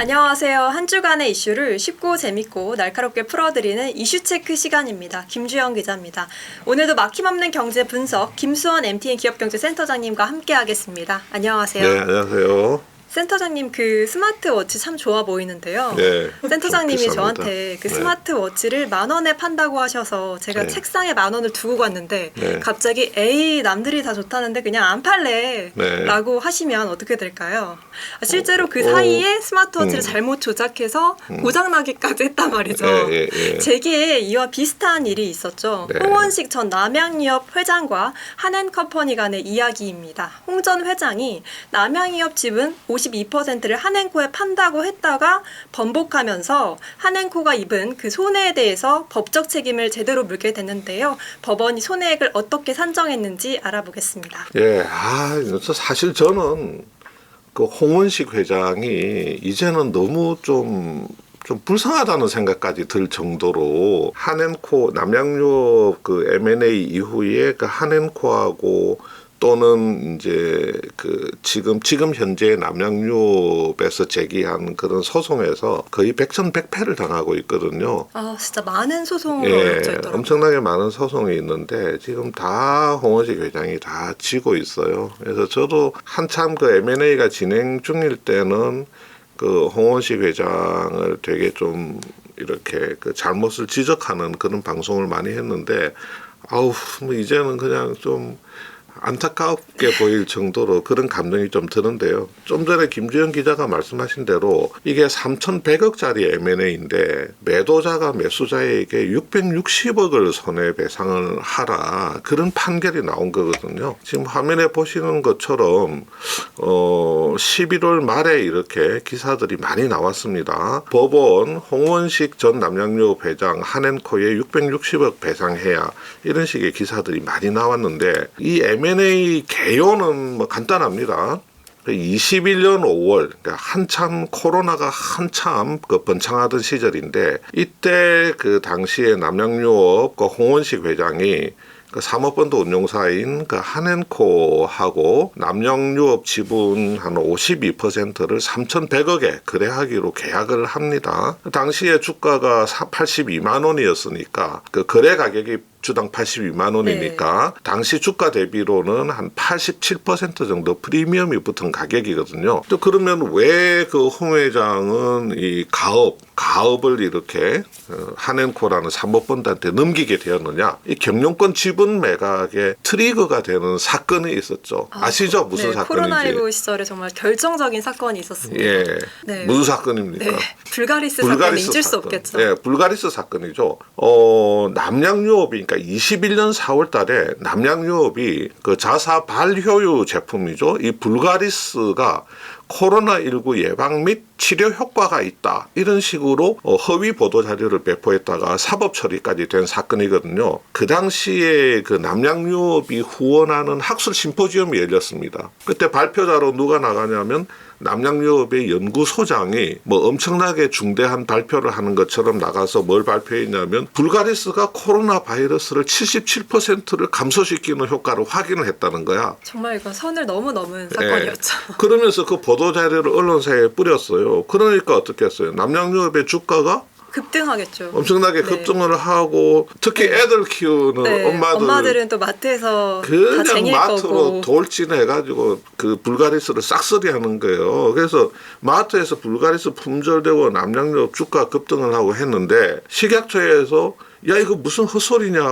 안녕하세요. 한 주간의 이슈를 쉽고 재밌고 날카롭게 풀어드리는 이슈체크 시간입니다. 김주영 기자입니다. 오늘도 막힘없는 경제 분석 김수원 MTN 기업경제센터장님과 함께하겠습니다. 안녕하세요. 네, 안녕하세요. 센터장님, 그 스마트워치 참 좋아 보이는데요. 네, 센터장님이 저한테 그 네. 스마트워치를 10,000원에 판다고 하셔서 제가 네. 책상에 10,000원을 두고 갔는데 네. 갑자기 에이 남들이 다 좋다는데 그냥 안 팔래 네. 라고 하시면 어떻게 될까요? 실제로 그 사이에 스마트워치를 잘못 조작해서 고장나기까지 했단 말이죠. 제게 이와 비슷한 일이 있었죠. 네. 홍원식 전 남양유업 회장과 한앤컴퍼니 간의 이야기입니다. 홍 전 회장이 남양유업 지분 52%를 한앤코에 판다고 했다가 번복하면서 한앤코가 입은 그 손해에 대해서 법적 책임을 제대로 물게 됐는데요. 법원이 손해액을 어떻게 산정했는지 알아보겠습니다. 예, 사실 저는 그 홍원식 회장이 이제는 너무 좀 불쌍하다는 생각까지 들 정도로 한앤코 남양유업 그 M&A 이후에 그 한앤코하고 또는 이제 그 지금 현재 남양유업에서 제기한 그런 소송에서 거의 백전백패를 당하고 있거든요. 아, 진짜 많은 소송으로 얽혀 있더라고요. 엄청나게 많은 소송이 있는데 지금 다 홍원식 회장이 다 지고 있어요. 그래서 저도 한참 그 M&A가 진행 중일 때는 그 홍원식 회장을 되게 좀 이렇게 그 잘못을 지적하는 그런 방송을 많이 했는데 뭐 이제는 그냥 좀 안타깝게 보일 정도로 그런 감정이 좀 드는데요. 좀 전에 김주영 기자가 말씀하신 대로 이게 3,100억짜리 M&A인데 매도자가 매수자에게 660억을 손해배상을 하라 그런 판결이 나온 거거든요. 지금 화면에 보시는 것처럼 11월 말에 이렇게 기사들이 많이 나왔습니다. 법원 홍원식 전 남양유업 회장 한앤코에 660억 배상해야 이런 식의 기사들이 많이 나왔는데 이 M&A 개요는 뭐 간단합니다. 21년 5월 그러니까 한참 코로나가 한참 그 번창하던 시절인데 이때 그 당시에 남양유업 그 홍원식 회장이 그 사모펀드 운용사인 그 한앤코하고 남양유업 지분 한 52%를 3,100억에 거래하기로 계약을 합니다. 당시에 주가가 82만 원이었으니까 그 거래 가격이 주당 82만 원이니까 네. 당시 주가 대비로는 한 87% 정도 프리미엄이 붙은 가격이거든요. 또 그러면 왜 그 홍 회장은 이 가업을 이렇게 한앤코라는 사모펀드한테 넘기게 되었느냐? 이 경영권 지분 매각의 트리거가 되는 사건이 있었죠. 아시죠? 무슨 네, 사건인지. 코로나19 시절에 정말 결정적인 사건이 있었습니다. 예. 네. 무슨 사건입니까? 네. 불가리스 사건은 잊을 수 없겠죠. 네, 불가리스 사건이죠. 남양유업이 그러니까 21년 4월 달에 남양유업이 그 자사 발효유 제품이죠. 이 불가리스가 코로나19 예방 및 치료 효과가 있다. 이런 식으로 허위 보도 자료를 배포했다가 사법 처리까지 된 사건이거든요. 그 당시에 그 남양유업이 후원하는 학술 심포지엄이 열렸습니다. 그때 발표자로 누가 나가냐면 남양유업의 연구소장이 뭐 엄청나게 중대한 발표를 하는 것처럼 나가서 뭘 발표했냐면 불가리스가 코로나 바이러스를 77%를 감소시키는 효과를 확인을 했다는 거야. 정말 이건 선을 너무 넘은 사건이었죠. 그러면서 그 보도자료를 언론사에 뿌렸어요. 그러니까 어떻게 했어요? 남양유업의 주가가 급등하겠죠. 엄청나게 급등을 하고 특히 애들 키우는 엄마들은 또 마트에서 그냥 다 쟁일 마트로 거고 돌진해가지고 그 불가리스를 싹쓸이하는 거예요. 그래서 마트에서 불가리스 품절되고 남양유업 주가 급등을 하고 했는데 식약처에서 야 이거 무슨 헛소리냐,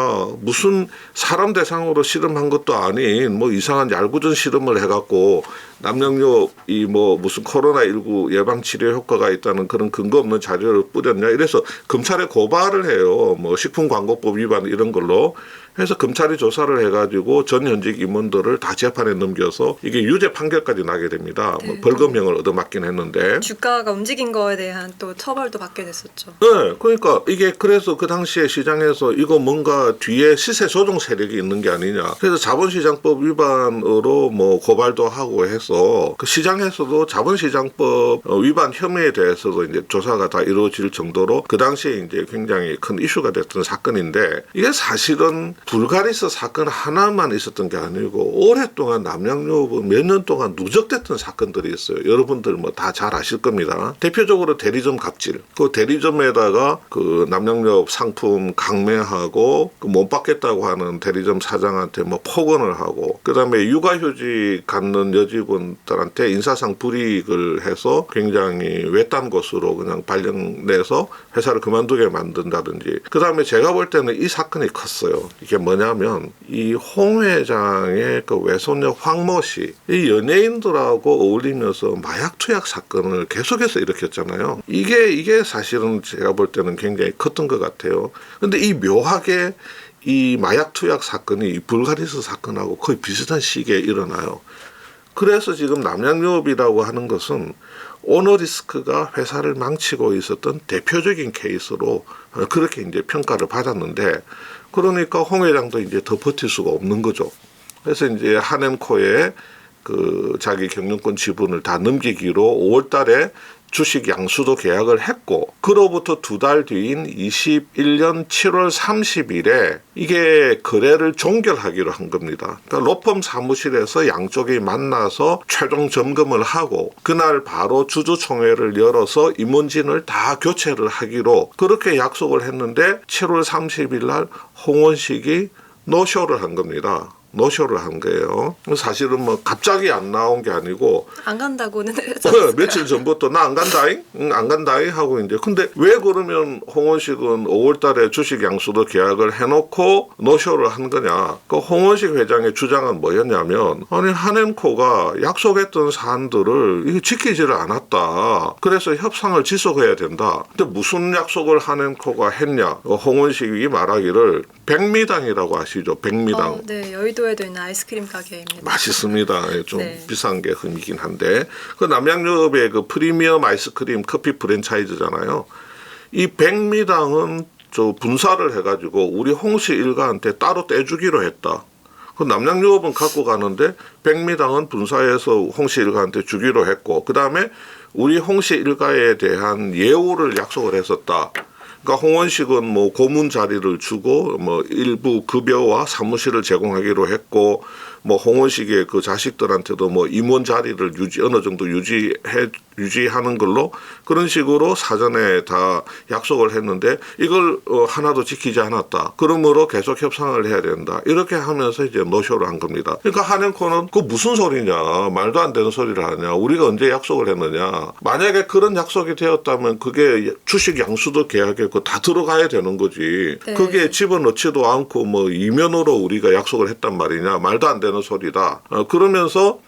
무슨 사람 대상으로 실험한 것도 아닌 뭐 이상한 얄궂은 실험을 해갖고 남양유업이 뭐 무슨 코로나19 예방치료 효과가 있다는 그런 근거 없는 자료를 뿌렸냐 이래서 검찰에 고발을 해요. 뭐 식품광고법 위반 이런 걸로 해서 검찰이 조사를 해가지고 전 현직 임원들을 다 재판에 넘겨서 이게 유죄 판결까지 나게 됩니다. 네. 뭐 벌금형을 얻어맞긴 했는데 주가가 움직인 거에 대한 또 처벌도 받게 됐었죠. 네, 그러니까 이게 그래서 그 당시에 시장에서 이거 뭔가 뒤에 시세 조정 세력이 있는 게 아니냐. 그래서 자본시장법 위반으로 뭐 고발도 하고 해서 그 시장에서도 자본시장법 위반 혐의에 대해서도 이제 조사가 다 이루어질 정도로 그 당시에 이제 굉장히 큰 이슈가 됐던 사건인데 이게 사실은 불가리스 사건 하나만 있었던 게 아니고 오랫동안 남양유업은 몇 년 동안 누적됐던 사건들이 있어요. 여러분들 뭐 다 잘 아실 겁니다. 대표적으로 대리점 갑질. 그 대리점에다가 그 남양유업 상품 강매하고 그 못 받겠다고 하는 대리점 사장한테 뭐 폭언을 하고, 그다음에 육아휴직 갖는 여직원들한테 인사상 불이익을 해서 굉장히 외딴 곳으로 그냥 발령내서 회사를 그만두게 만든다든지. 그다음에 제가 볼 때는 이 사건이 컸어요. 이게 뭐냐면 이 홍 회장의 그 외손녀 황모 씨, 이 연예인들하고 어울리면서 마약 투약 사건을 계속해서 일으켰잖아요. 이게 사실은 제가 볼 때는 굉장히 컸던 것 같아요. 근데 이 묘하게 이 마약 투약 사건이 이 불가리스 사건하고 거의 비슷한 시기에 일어나요. 그래서 지금 남양유업이라고 하는 것은 오너리스크가 회사를 망치고 있었던 대표적인 케이스로 그렇게 이제 평가를 받았는데, 그러니까 홍 회장도 이제 더 버틸 수가 없는 거죠. 그래서 이제 한엠코에 그 자기 경영권 지분을 다 넘기기로 5월 달에 주식 양수도 계약을 했고, 그로부터 2달 뒤인 21년 7월 30일에 이게 거래를 종결하기로 한 겁니다. 그러니까 로펌 사무실에서 양쪽이 만나서 최종 점검을 하고 그날 바로 주주총회를 열어서 임원진을 다 교체를 하기로 그렇게 약속을 했는데 7월 30일 날 홍원식이 노쇼를 한 겁니다. 노쇼를 한 거예요. 사실은 뭐 갑자기 안 나온 게 아니고 안 간다고는 며칠 전부터 나 안 간다잉? 응, 안 간다잉? 하고 이제 근데 왜 그러면 홍원식은 5월 달에 주식 양수도 계약을 해놓고 노쇼를 한 거냐? 그 홍원식 회장의 주장은 뭐였냐면, 아니 한엠코가 약속했던 사안들을 이게 지키지를 않았다. 그래서 협상을 지속해야 된다. 근데 무슨 약속을 한엠코가 했냐? 홍원식이 말하기를 백미당이라고 아시죠? 백미당. 네, 여의도에도 있는 아이스크림 가게입니다. 맛있습니다. 좀 네. 비싼 게 흠이긴 한데, 그 남양유업의 그 프리미엄 아이스크림 커피 프랜차이즈잖아요. 이 백미당은 저 분사를 해가지고 우리 홍씨 일가한테 따로 떼주기로 했다. 그 남양유업은 갖고 가는데 백미당은 분사해서 홍씨 일가한테 주기로 했고, 그 다음에 우리 홍씨 일가에 대한 예우를 약속을 했었다. 그러니까 홍원식은 뭐 고문 자리를 주고 뭐 일부 급여와 사무실을 제공하기로 했고, 뭐 홍원식의 그 자식들한테도 뭐 임원 자리를 어느 정도 유지하는 걸로 그런 식으로 사전에 다 약속을 했는데 이걸 하나도 지키지 않았다. 그러므로 계속 협상을 해야 된다. 이렇게 하면서 이제 노쇼를 한 겁니다. 그러니까 한엠코는 그 무슨 소리냐, 말도 안 되는 소리를 하냐, 우리가 언제 약속을 했느냐. 만약에 그런 약속이 되었다면 그게 주식 양수도 계약했고 다 들어가야 되는 거지. 네. 그게 집어넣지도 않고 뭐 이면으로 우리가 약속을 했단 말이냐, 말도 안 되는 소리다. 그러면서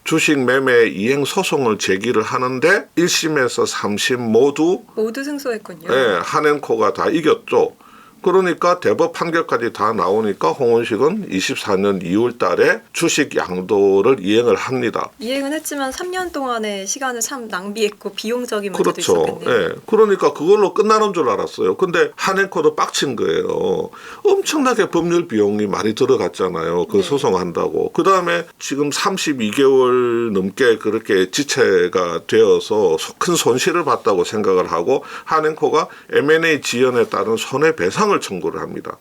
주식 매매 이행 소송을 제기를 하는데 1심에서 3심 모두 승소했군요. 네, 한엠코가 다 이겼죠. 그러니까 대법 판결까지 다 나오니까 홍원식은 24년 2월 달에 주식 양도를 이행을 합니다. 이행은 했지만 3년 동안의 시간을 참 낭비했고 비용적인 문제도 그렇죠. 있었겠네요. 예. 그러니까 그걸로 끝나는 줄 알았어요. 근데 한엠코도 빡친 거예요. 엄청나게 법률 비용이 많이 들어갔잖아요. 그 네. 소송한다고. 그 다음에 지금 32개월 넘게 그렇게 지체가 되어서 큰 손실을 봤다고 생각을 하고 한엠코가 M&A 지연에 따른 손해배상을 청구를 합니다.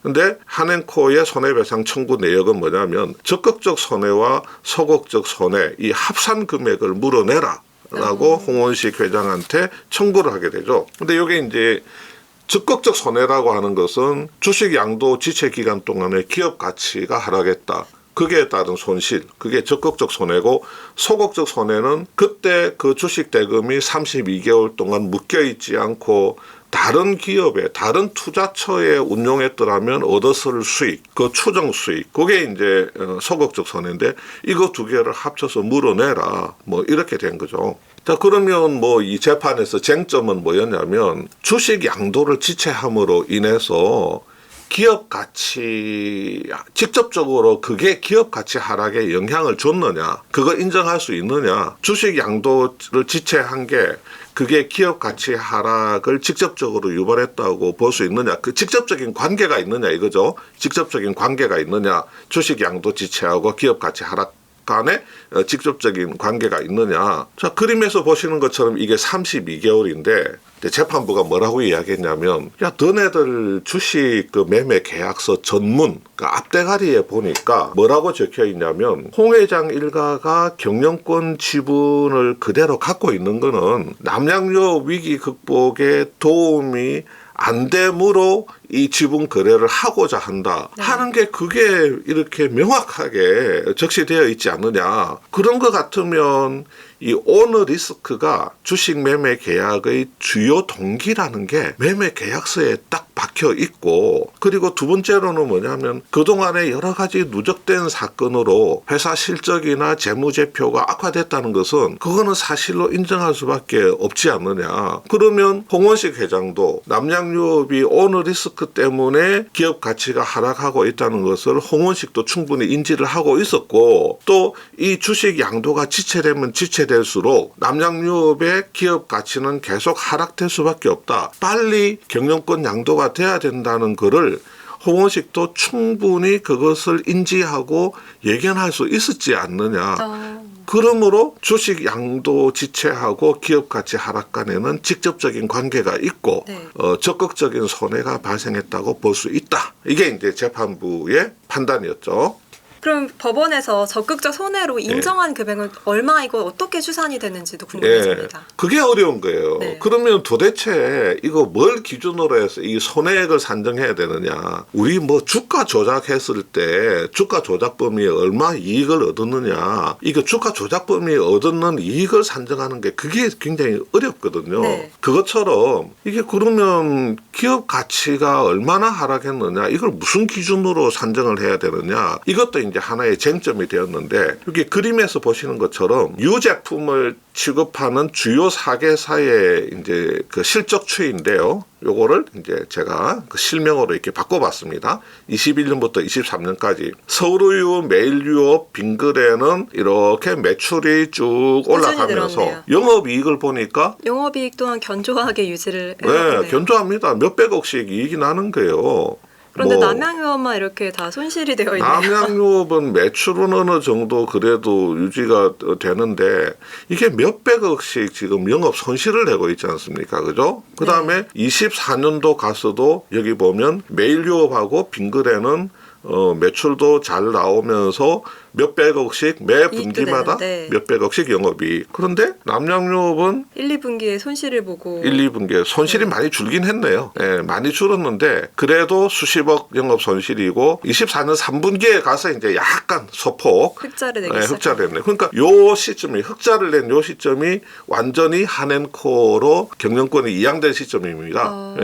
근데 한엠코의 손해배상 청구 내역은 뭐냐면 적극적 손해와 소극적 손해 이 합산 금액을 물어내라 라고 홍원식 회장한테 청구를 하게 되죠. 근데 이게 이제 적극적 손해라고 하는 것은 주식 양도 지체 기간 동안에 기업 가치가 하락했다. 그게 따른 손실, 그게 적극적 손해고, 소극적 손해는 그때 그 주식 대금이 32개월 동안 묶여있지 않고 다른 기업에, 다른 투자처에 운용했더라면 얻었을 수익, 그 추정 수익, 그게 이제 소극적 손해인데 이거 두 개를 합쳐서 물어내라. 뭐 이렇게 된 거죠. 자, 그러면 뭐 이 재판에서 쟁점은 뭐였냐면 주식 양도를 지체함으로 인해서 기업 가치, 직접적으로 그게 기업 가치 하락에 영향을 줬느냐, 그거 인정할 수 있느냐, 주식 양도를 지체한 게 그게 기업 가치 하락을 직접적으로 유발했다고 볼 수 있느냐, 그 직접적인 관계가 있느냐 이거죠. 직접적인 관계가 있느냐, 주식 양도 지체하고 기업 가치 하락 간에 직접적인 관계가 있느냐. 자, 그림에서 보시는 것처럼 이게 32개월인데 재판부가 뭐라고 이야기했냐면, 야, 너네들 주식 그 매매 계약서 전문 그 앞대가리에 보니까 뭐라고 적혀 있냐면, 홍 회장 일가가 경영권 지분을 그대로 갖고 있는 거는 남양유 위기 극복에 도움이 안 되므로 이 지분 거래를 하고자 한다 하는 게 그게 이렇게 명확하게 적시되어 있지 않느냐. 그런 것 같으면 이 오너 리스크가 주식 매매 계약의 주요 동기라는 게 매매 계약서에 딱 박혀 있고, 그리고 두 번째로는 뭐냐면 그동안에 여러 가지 누적된 사건으로 회사 실적이나 재무제표가 악화됐다는 것은 그거는 사실로 인정할 수밖에 없지 않느냐. 그러면 홍원식 회장도 남양유업이 오너 리스크 때문에 기업 가치가 하락하고 있다는 것을 홍원식도 충분히 인지를 하고 있었고, 또 이 주식 양도가 지체되면 지체될수록 남양유업의 기업 가치는 계속 하락될 수밖에 없다. 빨리 경영권 양도가 돼야 된다는 거를 홍원식도 충분히 그것을 인지하고 예견할 수 있었지 않느냐. 그러므로 주식 양도 지체하고 기업 가치 하락 간에는 직접적인 관계가 있고 적극적인 손해가 발생했다고 볼 수 있다. 이게 이제 재판부의 판단이었죠. 그럼 법원에서 적극적 손해로 인정한 금액은 얼마이고 어떻게 추산이 되는지도 궁금해집니다. 그게 어려운 거예요. 네. 그러면 도대체 이거 뭘 기준으로 해서 이 손해액을 산정해야 되느냐. 우리 뭐 주가 조작했을 때 주가 조작 범위에 얼마 이익을 얻었느냐. 이거 주가 조작 범위에 얻는 이익을 산정하는 게 그게 굉장히 어렵거든요. 네. 그것처럼 이게 그러면 기업 가치가 얼마나 하락했느냐. 이걸 무슨 기준으로 산정을 해야 되느냐. 이것도 이제 하나의 쟁점이 되었는데, 여기 그림에서 보시는 것처럼 유제품을 취급하는 주요 4개사의 이제 그 실적추이인데요. 요거를 이제 제가 그 실명으로 이렇게 바꿔봤습니다. 21년부터 23년까지 서울우유, 메일유업, 빙그레는 이렇게 매출이 쭉 올라가면서 영업이익을 보니까 영업이익 또한 견조하게 유지를 해요. 네, 견조합니다. 몇백억씩 이익이 나는 거예요. 그런데 남양유업만 이렇게 다 손실이 되어 있네요. 남양유업은 매출은 어느 정도 그래도 유지가 되는데 이게 몇백억씩 지금 영업 손실을 내고 있지 않습니까? 그죠? 그 다음에 24년도 가서도 여기 보면 메일유업하고 빙그레는 매출도 잘 나오면서 몇백억씩 매 분기마다 몇백억씩 영업이익. 그런데 남양유업은 1, 2분기에 손실을 보고 1, 2분기에 손실이 많이 줄긴 했네요. 많이 줄었는데 그래도 수십억 영업 손실이고 24년 3분기에 가서 이제 약간 소폭 흑자를 내기 흑자를 냈네. 그러니까 요 시점이 흑자를 낸 요 시점이 완전히 한앤코로 경영권이 이양된 시점입니다.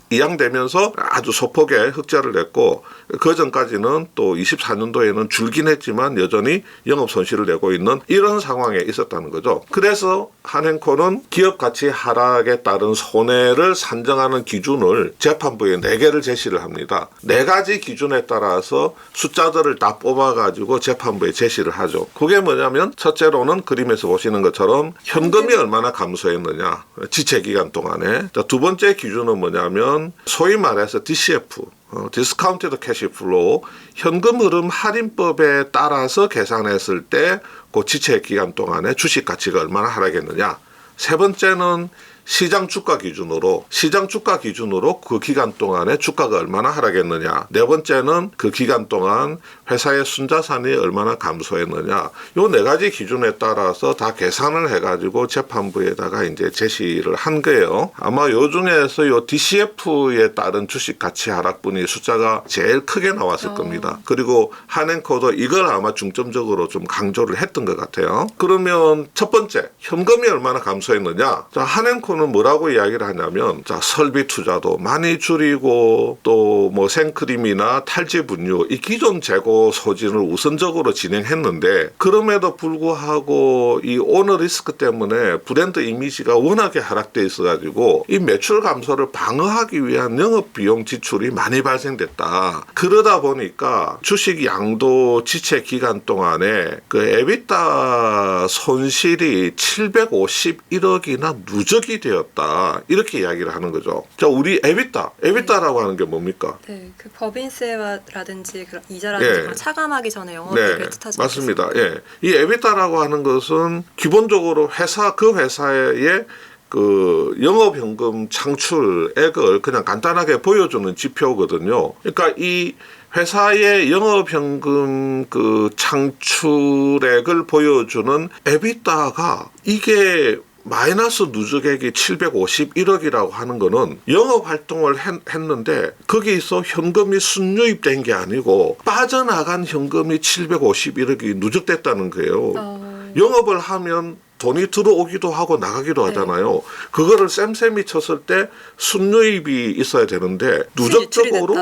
이양되면서 아주 소폭의 흑자를 냈고, 그 전까지는 또 24년도에는 줄긴 했지만 여전히 영업 손실을 내고 있는 이런 상황에 있었다는 거죠. 그래서 한앤코는 기업 가치 하락에 따른 손해를 산정하는 기준을 재판부에 4개를 제시를 합니다. 4가지 기준에 따라서 숫자들을 다 뽑아가지고 재판부에 제시를 하죠. 그게 뭐냐면 첫째로는 그림에서 보시는 것처럼 현금이 얼마나 감소했느냐, 지체 기간 동안에. 두 번째 기준은 뭐냐면 소위 말해서 DCF, 디스카운티드 캐시 플로우, 현금 흐름 할인법에 따라서 계산했을 때 그 지체 기간 동안에 주식 가치가 얼마나 하락했느냐. 세 번째는 시장 주가 기준으로 그 기간 동안에 주가가 얼마나 하락했느냐. 네 번째는 그 기간 동안 회사의 순자산이 얼마나 감소했느냐. 요 4가지 기준에 따라서 다 계산을 해가지고 재판부에다가 이제 제시를 한 거예요. 아마 요 중에서 요 DCF에 따른 주식 가치 하락분이 숫자가 제일 크게 나왔을 겁니다. 그리고 한앤코도 이걸 아마 중점적으로 좀 강조를 했던 것 같아요. 그러면 첫 번째, 현금이 얼마나 감소했느냐. 자, 한앤코 는 뭐라고 이야기를 하냐면, 자, 설비 투자도 많이 줄이고 또 뭐 생크림이나 탈지 분유 이 기존 재고 소진을 우선적으로 진행했는데, 그럼에도 불구하고 이 오너 리스크 때문에 브랜드 이미지가 워낙에 하락돼 있어가지고 이 매출 감소를 방어하기 위한 영업 비용 지출이 많이 발생됐다. 그러다 보니까 주식 양도 지체 기간 동안에 그 에비타 손실이 751억이나 누적이 유지되었다. 이렇게 이야기를 하는 거죠. 자, 우리 에비타라고 하는 게 뭡니까? 네, 그 법인세라든지 그런 이자라든지 예. 그런 차감하기 전에 영업이익을 뜻하지 맞습니다. 않겠습니까? 예. 이 에비타라고 하는 것은 기본적으로 그 회사의 그 영업현금 창출액을 그냥 간단하게 보여주는 지표거든요. 그러니까 이 회사의 영업현금 그 창출액을 보여주는 에비타가 이게 마이너스 누적액이 751억이라고 하는 거는 영업 활동을 했는데 거기서 현금이 순유입된 게 아니고 빠져나간 현금이 751억이 누적됐다는 거예요. 영업을 하면 돈이 들어오기도 하고 나가기도 하잖아요. 그거를 쌤쌤이 쳤을 때 순유입이 있어야 되는데 누적적으로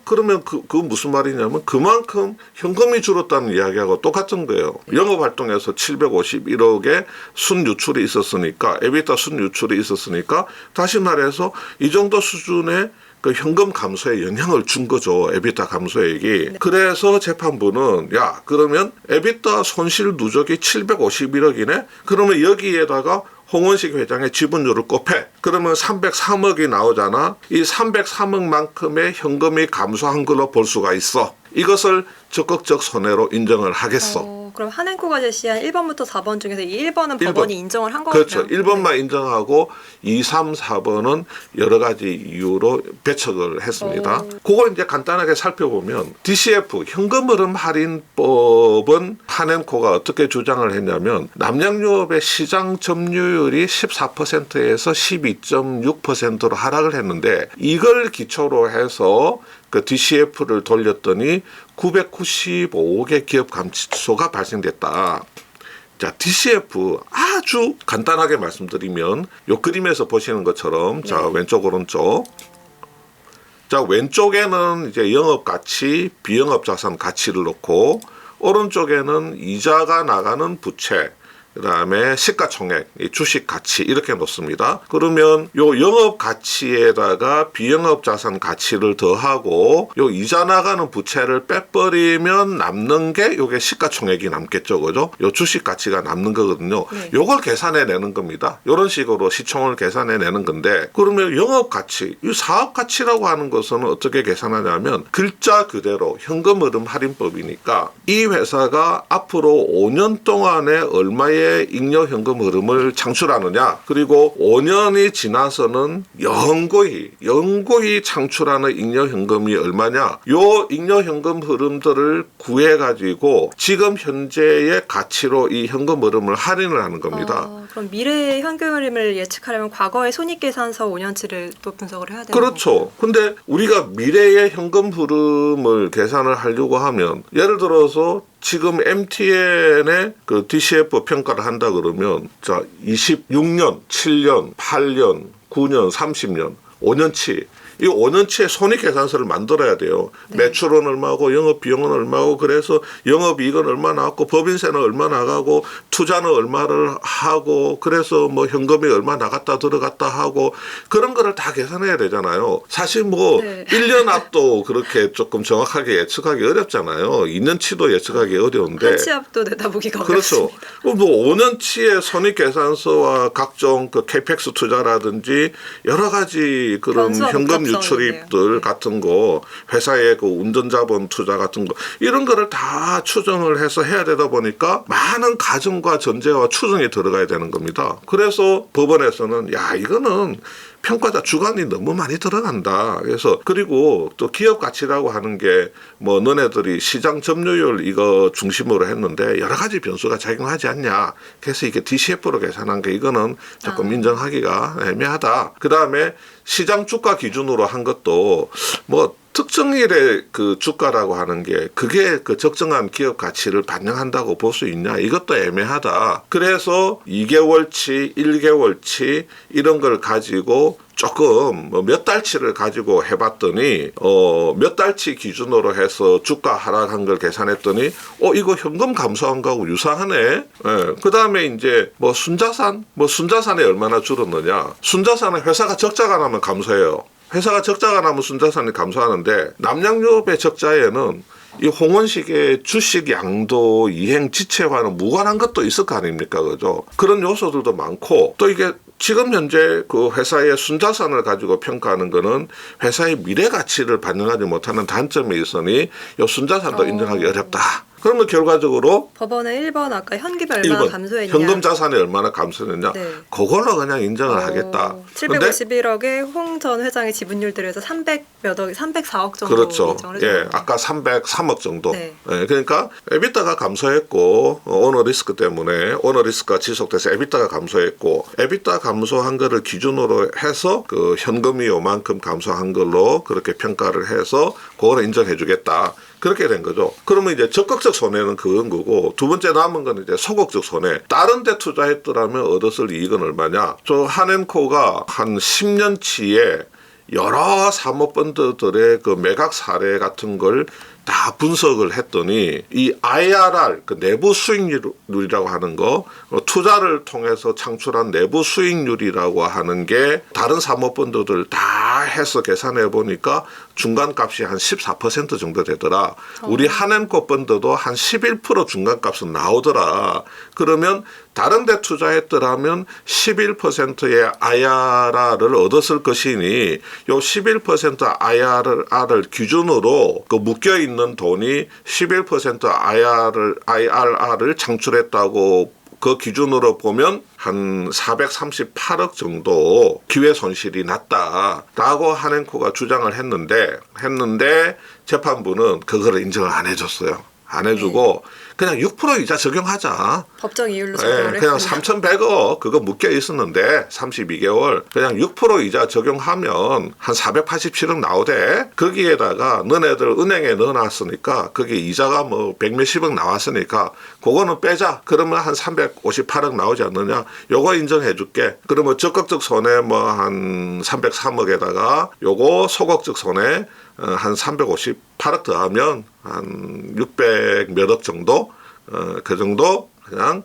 그러면 그 무슨 말이냐면 그만큼 현금이 줄었다는 이야기하고 똑같은 거예요. 영업 활동에서 751억의 순유출이 있었으니까 에비타 순유출이 있었으니까 다시 말해서 이 정도 수준의 그 현금 감소에 영향을 준 거죠. 에비타 감소액이. 네. 그래서 재판부는 그러면 에비타 손실 누적이 751억이네? 그러면 여기에다가 홍원식 회장의 지분율을 곱해. 그러면 303억이 나오잖아. 이 303억만큼의 현금이 감소한 걸로 볼 수가 있어. 이것을 적극적 손해로 인정을 하겠어. 그럼 한행코가 제시한 1번부터 4번 중에서 이 1번은 법원이 인정을 한 그렇죠. 거죠? 1번만 인정하고 2, 3, 4번은 여러 가지 이유로 배척을 했습니다. 그거 이제 간단하게 살펴보면 DCF 현금흐름 할인법은 한행코가 어떻게 주장을 했냐면 남양유업의 시장 점유율이 14%에서 12.6%로 하락을 했는데 이걸 기초로 해서 그 DCF를 돌렸더니 995억의 기업 감소가 발생됐다. 자, DCF 아주 간단하게 말씀드리면 요 그림에서 보시는 것처럼 자, 왼쪽 오른쪽. 자, 왼쪽에는 이제 영업 가치, 비영업 자산 가치를 놓고 오른쪽에는 이자가 나가는 부채, 그다음에 시가총액, 주식 가치 이렇게 놓습니다. 그러면 요 영업 가치에다가 비영업 자산 가치를 더하고 요 이자 나가는 부채를 빼버리면 남는 게 요게 시가총액이 남겠죠, 그죠? 요 주식 가치가 남는 거거든요. 요걸 계산해 내는 겁니다. 요런 식으로 시총을 계산해 내는 건데 그러면 영업 가치, 이 사업 가치라고 하는 것은 어떻게 계산하냐면 글자 그대로 현금 흐름 할인법이니까 이 회사가 앞으로 5년 동안에 얼마의 잉여 현금 흐름을 창출하느냐 그리고 5년이 지나서는 영구히 창출하는 잉여 현금이 얼마냐 요 잉여 현금 흐름들을 구해 가지고 지금 현재의 가치로 이 현금 흐름을 할인을 하는 겁니다. 그럼 미래의 현금 흐름을 예측하려면 과거의 손익계산서 5년치를 또 분석을 해야 되는 그렇죠. 근데 우리가 미래의 현금 흐름을 계산을 하려고 하면 예를 들어서 지금 MTN의 그 DCF 평가를 한다 그러면 자 26년, 7년, 8년, 9년, 30년, 5년치 이 5년치의 손익계산서를 만들어야 돼요. 매출은 얼마고 영업 비용은 얼마고 그래서 영업이익은 얼마 나왔고 법인세는 얼마 나가고 투자는 얼마를 하고 그래서 뭐 현금이 얼마 나갔다 들어갔다 하고 그런 거를 다 계산해야 되잖아요. 사실 뭐 1년 앞도 그렇게 조금 정확하게 예측하기 어렵잖아요. 2년치도 예측하기 어려운데 한치 앞도 내다보기가 그렇죠. 어렵습니다. 뭐 5년치의 손익계산서와 각종 그 캐펙스 투자라든지 여러 가지 그런 현금 유출입들 같은 거 회사의 그 운전자본 투자 같은 거 이런 거를 다 추정을 해서 해야 되다 보니까 많은 가정과 전제와 추정이 들어가야 되는 겁니다. 그래서 법원에서는 이거는 평가자 주관이 너무 많이 들어간다. 그래서 그리고 또 기업 가치라고 하는 게 뭐 너네들이 시장 점유율 이거 중심으로 했는데 여러 가지 변수가 작용하지 않냐. 그래서 이게 DCF로 계산한 게 이거는 조금 인정하기가 애매하다. 그다음에 시장 주가 기준으로 한 것도 뭐 특정일의 그 주가라고 하는 게 그게 그 적정한 기업 가치를 반영한다고 볼 수 있냐 이것도 애매하다. 그래서 2개월치, 1개월치 이런 걸 가지고 조금 뭐 몇 달치를 가지고 해봤더니 몇 달치 기준으로 해서 주가 하락한 걸 계산했더니 이거 현금 감소한 거하고 유사하네. 그 다음에 이제 뭐 순자산이 얼마나 줄었느냐. 순자산은 회사가 적자가 나면 감소해요. 회사가 적자가 나면 순자산이 감소하는데 남양유업의 적자에는 이 홍원식의 주식 양도 이행 지체와는 무관한 것도 있을 거 아닙니까, 그죠? 그런 요소들도 많고 또 이게 지금 현재 그 회사의 순자산을 가지고 평가하는 거는 회사의 미래 가치를 반영하지 못하는 단점이 있으니 이 순자산도 인정하기 어렵다. 그러면 결과적으로 법원은 1번 아까 현금이 얼마나 1번 감소했냐. 현금 자산이 얼마나 감소했느냐. 네. 그걸로 그냥 인정을 하겠다. 751억에 홍 전 회장의 지분율 들여서 300몇 억, 304억 정도 그렇죠. 인정을 예, 해줬네요. 아까 303억 정도. 네. 예, 그러니까 에비타가 감소했고 오너 리스크 때문에 오너 리스크가 지속돼서 에비타가 감소했고 에비타 감소한 거를 기준으로 해서 그 현금이 요만큼 감소한 걸로 그렇게 평가를 해서 그거를 인정해주겠다. 그렇게 된 거죠. 그러면 이제 적극적 손해는 그건 거고 두 번째 남은 건 이제 소극적 손해. 다른 데 투자했더라면 얻었을 이익은 얼마냐? 저 한앤코가 한 10년치에 여러 사모펀드들의 그 매각 사례 같은 걸 다 분석을 했더니 이 IRR, 그 내부 수익률이라고 하는 거, 투자를 통해서 창출한 내부 수익률이라고 하는 게 다른 사모펀드들 다 해서 계산해 보니까 중간값이 한 14% 정도 되더라. 우리 한앤코 펀드도 한 11% 중간값은 나오더라. 그러면 다른 데 투자했더라면 11%의 IRR을 얻었을 것이니 요 11% IRR을 기준으로 그 묶여 있는 돈이 11% IRR을 창출했다고 그 기준으로 보면 한 438억 정도 기회 손실이 났다라고 한앤코가 주장을 했는데 재판부는 그거를 인정을 안 해줬어요. 안 해주고 그냥 6% 이자 적용하자. 법정 이율로 적용을 그냥 했군요. 3,100억 그거 묶여 있었는데 32개월 그냥 6% 이자 적용하면 한 487억 나오대. 거기에다가 너네들 은행에 넣어놨으니까 거기 이자가 뭐 100몇십억 나왔으니까 그거는 빼자. 그러면 한 358억 나오지 않느냐. 요거 인정해줄게. 그러면 적극적 손해 뭐 한 303억에다가 요거 소극적 손해 한 358억 더하면 한 600 몇 억 정도 그 정도 그냥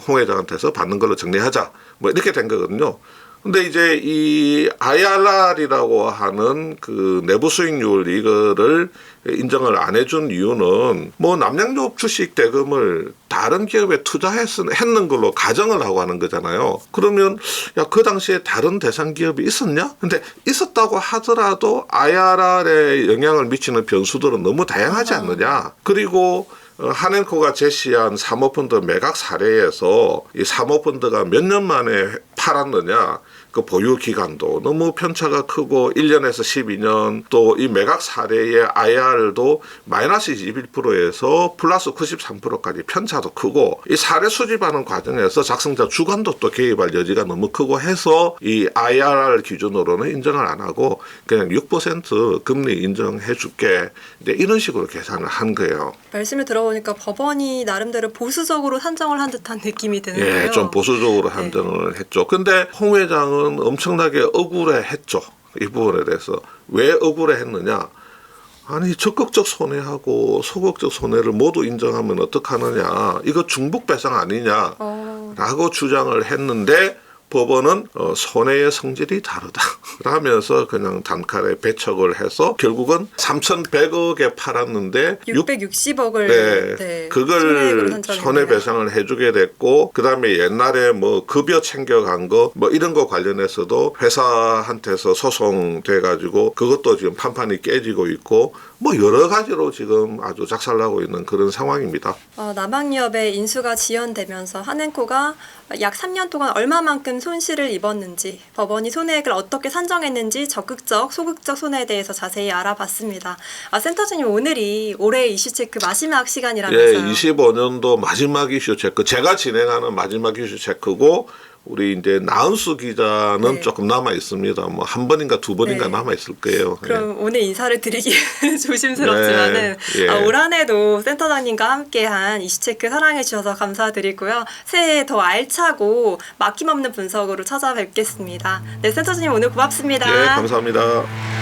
홍 회장한테서 받는 걸로 정리하자 뭐 이렇게 된 거거든요. 근데 이제 이 IRR이라고 하는 그 내부 수익률 이거를 인정을 안 해준 이유는 뭐 남양유업 주식 대금을 다른 기업에 투자했는 걸로 가정을 하고 하는 거잖아요. 그러면 야, 그 당시에 다른 대상 기업이 있었냐? 근데 있었다고 하더라도 IRR에 영향을 미치는 변수들은 너무 다양하지 않느냐? 그리고 한앤코가 제시한 사모펀드 매각 사례에서 이 사모펀드가 몇 년 만에 팔았느냐 그 보유 기간도 너무 편차가 크고 1년에서 12년 또 이 매각 사례의 IR도 마이너스 21%에서 플러스 93%까지 편차도 크고 이 사례 수집하는 과정에서 작성자 주관도 또 개입할 여지가 너무 크고 해서 이 IRR 기준으로는 인정을 안 하고 그냥 6% 금리 인정해 줄게 이런 식으로 계산을 한 거예요. 말씀을 들어보니까 법원이 나름대로 보수적으로 산정을 한 듯한 느낌이 드는데요. 예, 좀 보수적으로 산정을 했죠. 근데 홍 회장은 엄청나게 억울해했죠. 이 부분에 대해서. 왜 억울해했느냐. 아니 적극적 손해하고 소극적 손해를 모두 인정하면 어떡하느냐. 이거 중복배상 아니냐라고 주장을 했는데 법원은 손해의 성질이 다르다 라면서 그냥 단칼에 배척을 해서 결국은 3,100억에 팔았는데 660억을 그걸 손해배상을 해주게 됐고 그 다음에 옛날에 뭐 급여 챙겨간 거 뭐 이런 거 관련해서도 회사한테서 소송돼가지고 그것도 지금 판판이 깨지고 있고 뭐 여러 가지로 지금 아주 작살나고 있는 그런 상황입니다. 남양유업의 인수가 지연되면서 한앤코가 약 3년 동안 얼마만큼 손실을 입었는지 법원이 손해액을 어떻게 산정했는지 적극적, 소극적 손해에 대해서 자세히 알아봤습니다. 센터장님 오늘이 올해 이슈체크 마지막 시간이라면서요. 예, 25년도 마지막 이슈 체크 제가 진행하는 마지막 이슈 체크고 우리 이제 나은수 기자는 조금 남아 있습니다. 뭐 한 번인가 두 번인가 남아 있을 거예요. 그럼 오늘 인사를 드리기는 조심스럽지만은 올 한해도 센터장님과 함께한 이슈체크 사랑해 주셔서 감사드리고요. 새해 더 알차고 막힘없는 분석으로 찾아뵙겠습니다. 네, 센터장님 오늘 고맙습니다. 네, 감사합니다.